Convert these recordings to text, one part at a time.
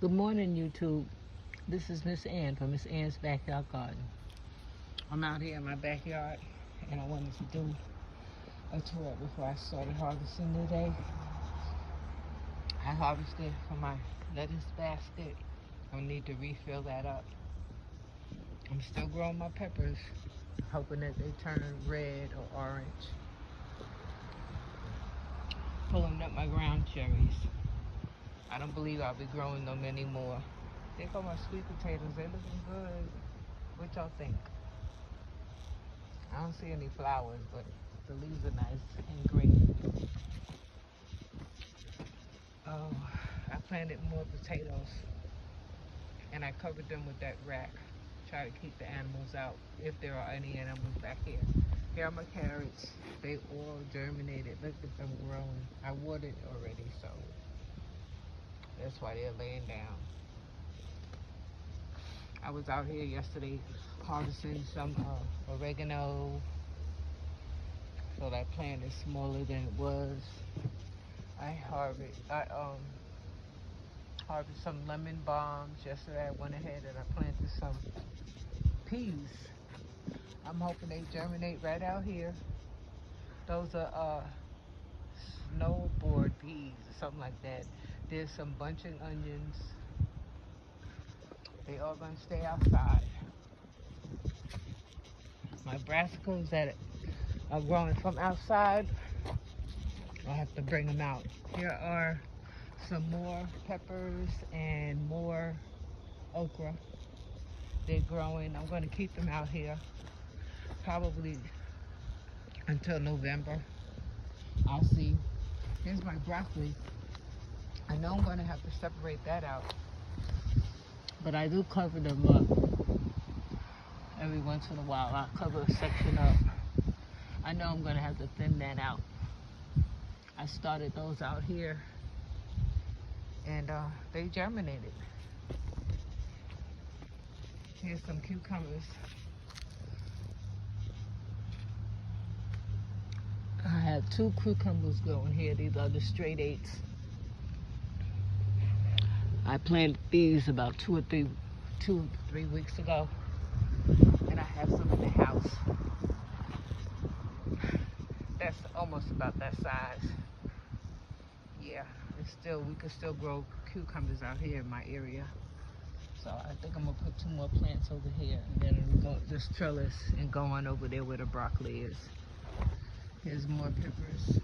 Good morning, YouTube. This is Miss Ann from Miss Ann's Backyard Garden. I'm out here in my backyard, and I wanted to do a tour before I started harvesting today. I harvested from my lettuce basket. I need to refill that up. I'm still growing my peppers, hoping that they turn red or orange. Pulling up my ground cherries. I don't believe I'll be growing them anymore. There go my sweet potatoes. They're looking good. What y'all think? I don't see any flowers, but the leaves are nice and green. Oh, I planted more potatoes, and I covered them with that rack. Try to keep the animals out, if there are any animals back here. Here are my carrots. They all germinated. Look at them growing. I watered already, so that's why they're laying down. I was out here yesterday harvesting some oregano. So that plant is smaller than it was. I harvested some lemon balms yesterday. I went ahead and I planted some peas. I'm hoping they germinate right out here. Those are snowboard peas or something like that. There's some bunching onions. They all gonna stay outside. My brassicas that are growing from outside, I'll have to bring them out. Here are some more peppers and more okra. They're growing. I'm going to keep them out here probably until November. I'll see. Here's my broccoli. I know I'm going to have to separate that out, but I do cover them up every once in a while. I'll cover a section up. I know I'm going to have to thin that out. I started those out here, and they germinated. Here's some cucumbers. I have 2 cucumbers growing here. These are the straight 8s. I planted these about 2 or 3 weeks ago, and I have some in the house. That's almost about that size. Yeah, we could still grow cucumbers out here in my area. So I think I'm gonna put 2 more plants over here, and then it'll go this trellis and go on over there where the broccoli is. Here's more peppers.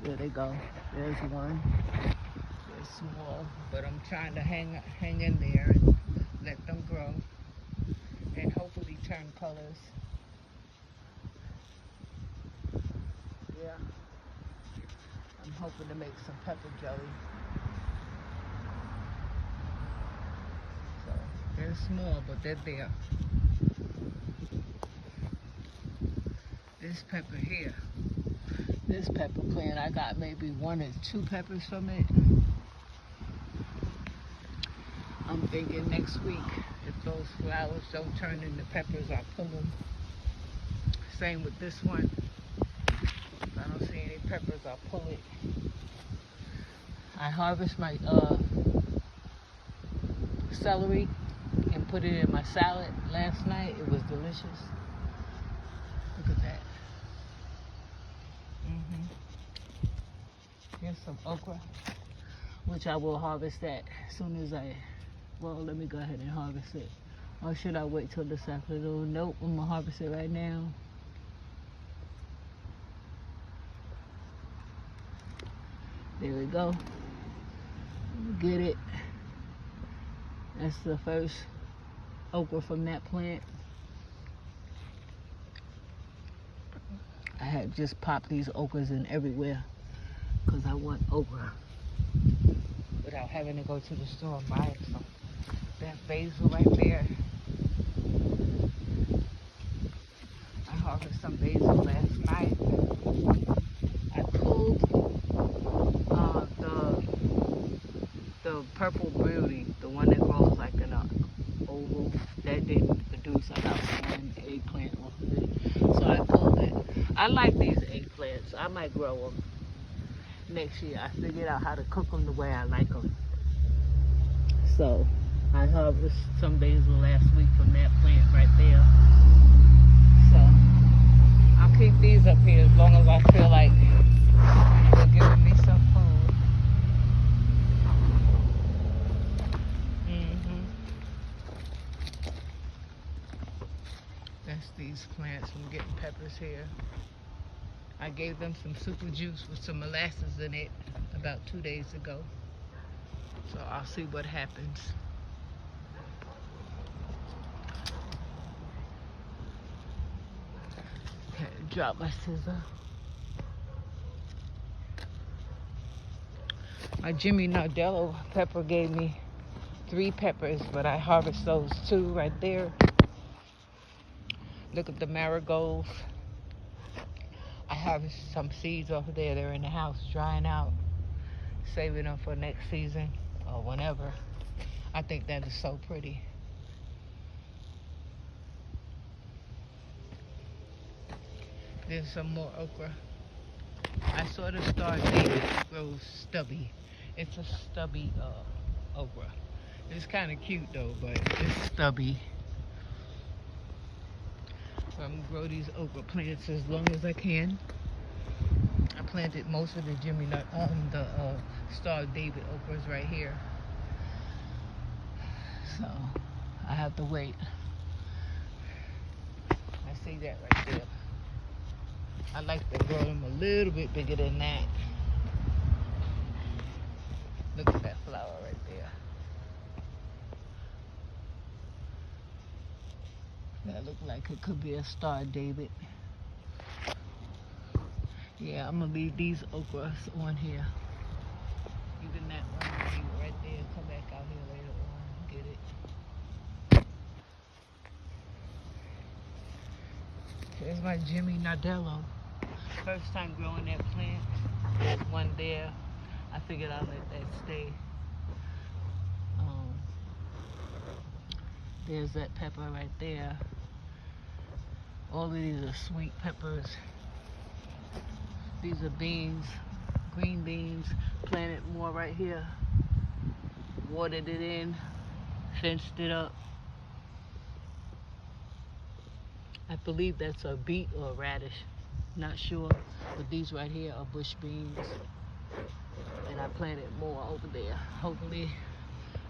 There they go. There's one. They're small, but I'm trying to hang in there and let them grow and hopefully turn colors. Yeah. I'm hoping to make some pepper jelly. So they're small, but they're there. This pepper here, this pepper plant, I got maybe 1 or 2 peppers from it. I'm thinking next week, if those flowers don't turn into peppers, I'll pull them. Same with this one. If I don't see any peppers, I'll pull it. I harvest my celery and put it in my salad last night. It was delicious. Look at that. Here's some okra, which I will harvest that as soon as well, let me go ahead and harvest it. Or should I wait till this afternoon? Nope, I'm gonna harvest it right now. There we go. Get it. That's the first okra from that plant. I had just popped these okras in everywhere because I want okra without having to go to the store and buy it. So that basil right there. I harvested some basil last night. I pulled the purple beauty, the one that grows like in an oval. That didn't produce. I got 1 eggplant off of it, so I pulled it. I like these eggplants. I might grow them. next year. I figured out how to cook them the way I like them. So I harvested some basil last week from that plant right there. So I'll keep these up here as long as I feel like they're giving me some food. That's these plants from getting peppers here. I gave them some super juice with some molasses in it about 2 days ago. So I'll see what happens. Okay, drop my scissor. My Jimmy Nardello pepper gave me 3 peppers, but I harvest those 2 right there. Look at the marigolds. I harvested some seeds off of there. They're in the house drying out, saving them for next season or whenever. I think that is so pretty. There's some more okra. I saw the Star David grows stubby. It's a stubby okra. It's kind of cute though, but it's stubby. So I'm gonna grow these okra plants as long as I can. I planted most of the Star David okras right here. So I have to wait. I see that right there. I like to grow them a little bit bigger than that. Look at that flower right there. That look like it could be a Star David. Yeah, I'm gonna leave these okras on here. Even that one right there. Come back out here later on. Get it. Here's my Jimmy Nardello. First time growing that plant. There's one there. I figured I'll let that stay. There's that pepper right there. All of these are sweet peppers. These are beans, green beans. Planted more right here. Watered it in, fenced it up. I believe that's a beet or a radish. Not sure, but these right here are bush beans. And I planted more over there. Hopefully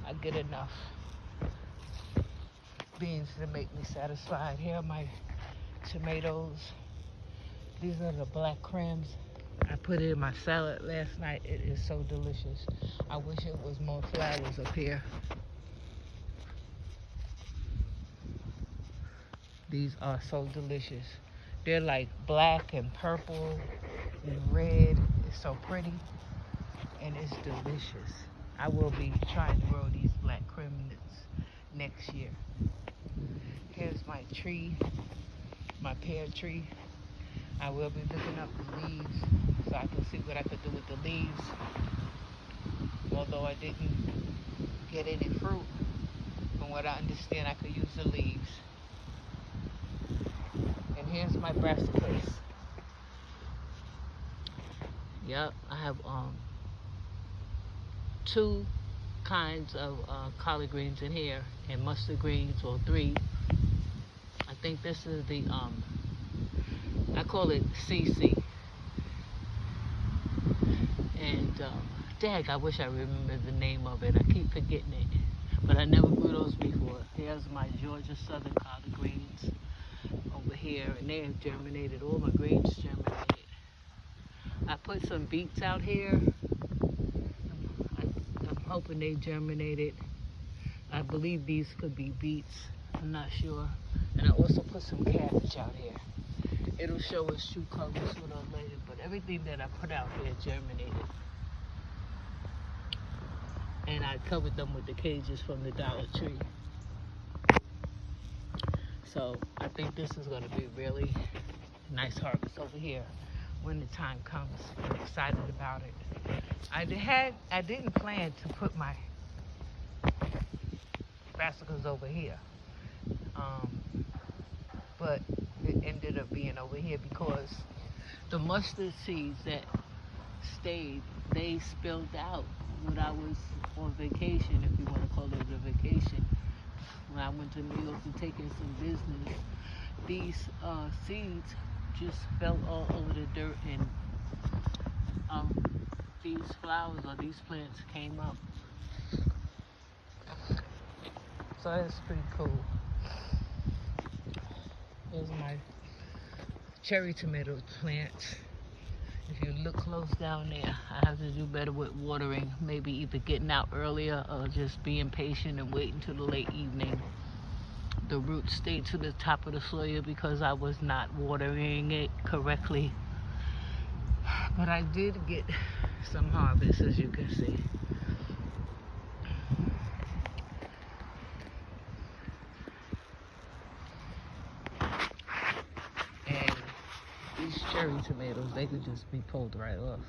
I get enough beans to make me satisfied. Here are my tomatoes. These are the black crams. I put it in my salad last night. It is so delicious. I wish it was more flowers up here. These are so delicious. They're like black and purple and red. It's so pretty and it's delicious. I will be trying to grow these black cremnets next year. Here's my tree, my pear tree. I will be looking up the leaves so I can see what I could do with the leaves. Although I didn't get any fruit, from what I understand, I could use the leaves. And here's my brassicas. Yep, I have 2 kinds of collard greens in here, and mustard greens, or 3. I think this is the I call it CC. And dag, I wish I remembered the name of it. I keep forgetting it, but I never grew those before. Here's my Georgia Southern collard greens over here, and they have germinated. All my greens germinated. I put some beets out here. I'm hoping they germinated. I believe these could be beets. I'm not sure. And I also put some cabbage out here. It'll show its true colors sooner or later, but everything that I put out here germinated. And I covered them with the cages from the Dollar Tree. So I think this is going to be really nice harvest over here when the time comes. I'm excited about it. I didn't plan to put my brassicas over here, but it ended up being over here because the mustard seeds that stayed, they spilled out when I was on vacation, if you want to call it a vacation. When I went to New York to take in some business, these seeds just fell all over the dirt, and these flowers or these plants came up. So that's pretty cool. Here's my cherry tomato plants. If you look close down there, I have to do better with watering. Maybe either getting out earlier or just being patient and waiting till the late evening. The roots stayed to the top of the soil because I was not watering it correctly. But I did get some harvest, as you can see. And these cherry tomatoes, they could just be pulled right off.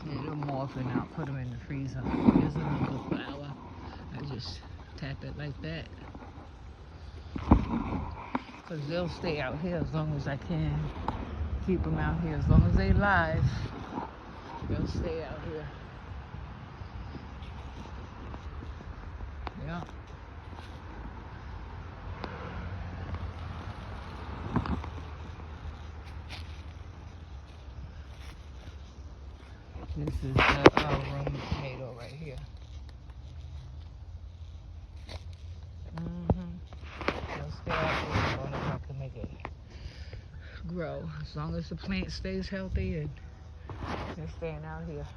They're morphing out, put them in the freezer. Here's another flower. I just tap it like that. Because they'll stay out here as long as I can keep them out here. As long as they live, they'll stay out here. Yeah. This is the Roman tomato right here. They'll stay out here as long as I can make it grow. As long as the plant stays healthy and they're staying out here.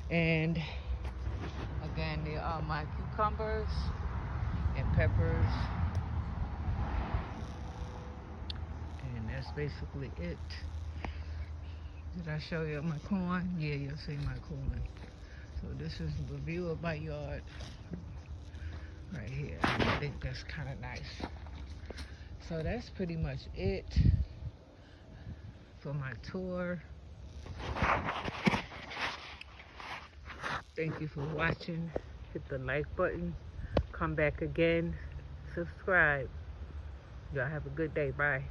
And again, there are my cucumbers and peppers. And that's basically it. Did I show you my corn? Yeah, you'll see my corn. So this is the view of my yard right here. I think that's kind of nice. So that's pretty much it for my tour. Thank you for watching. Hit the like button. Come back again. Subscribe. Y'all have a good day. Bye.